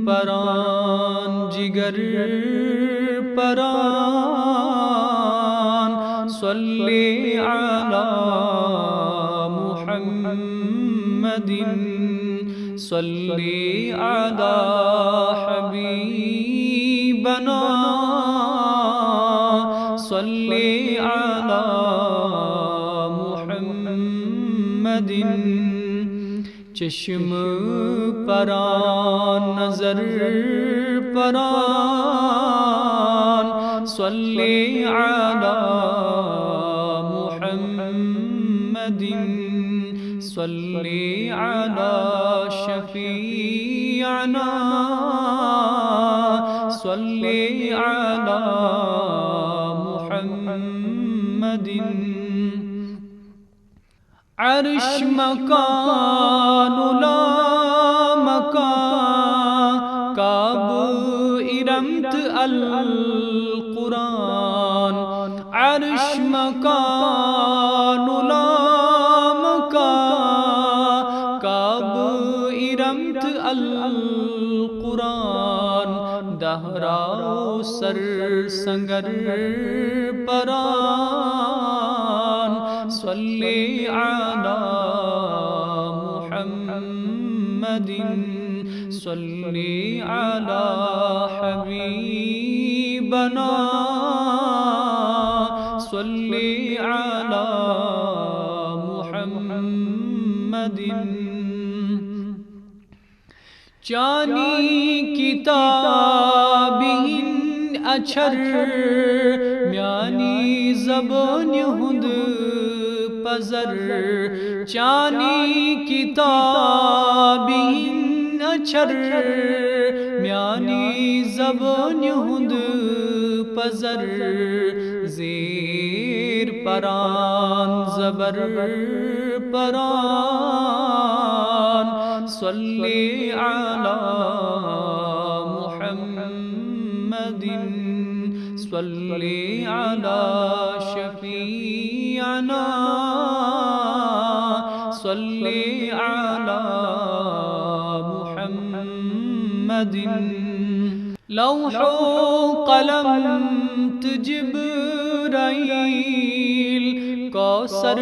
پران جگر پران صلی علی محمد صلی علی حبیبنا صلی علی محمد چشم پران نظر پران صلی علی محمد صلی علی شفیعنا صلی علی محمد عرش مکان لا مکان کعب ارمت القرآن عرش مکان لا مکان کعب ارمت القرآن دہرا سر سنگر پران صلی علی محمد صلی علی حبیبنا صلی علی محمد چانی کتابین اچھر میانی زبان ہند پزر چانی کتابین اچھر میانی زبان ہند پزر زیر پران زبر پران صلی علی محمد صلی علی شفیعنا صلی علی محمد لوح و قلم جبرائیل کوثر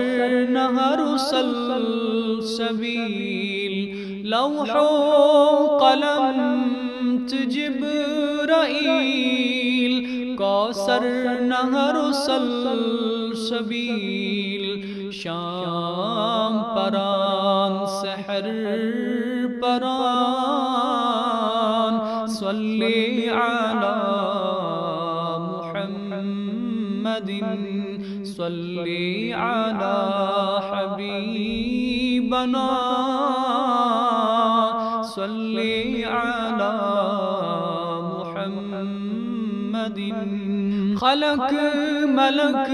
نہر سلسبیل لوح و قلم جبرائیل کوثر نہر سلسبیل شام پران سحر پران صلی علی محمد صلی علی حبیبنا صلی علی محمد خلق ملک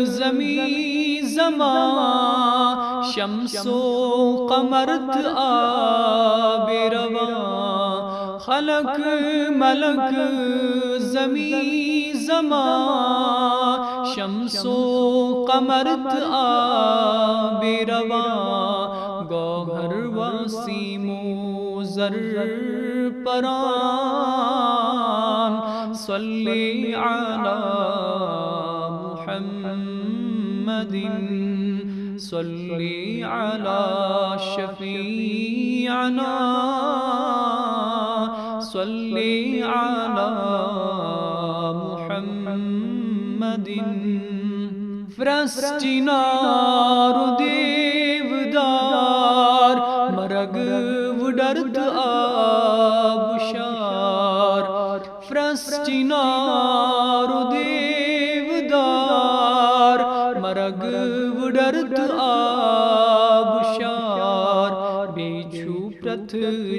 زمین زمان شمس و قمرت آب رواں خلق ملک زمین زمان شمس و قمرت آب رواں گوہر و سیم و زر پران صلی علی محمد صلی علی شفیعنا صلی علی محمد فرستی نار دیودار مرگ وڈرد آبشار فرستی نار دیودار مرگ وڈرد آبشار بیچو پرت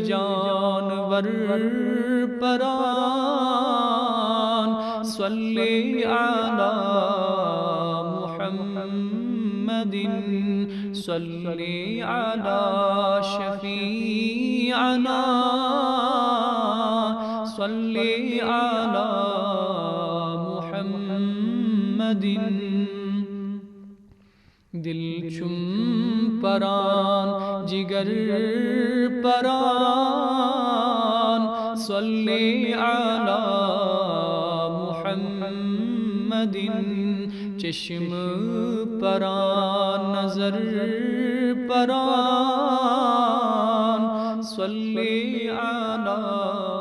جانور پران صلی علی محمد صلی علی شفیعنا صلی علی محمد دل چم پران جگر پران صلی علی محمد چشم پران نظر پران صلی علی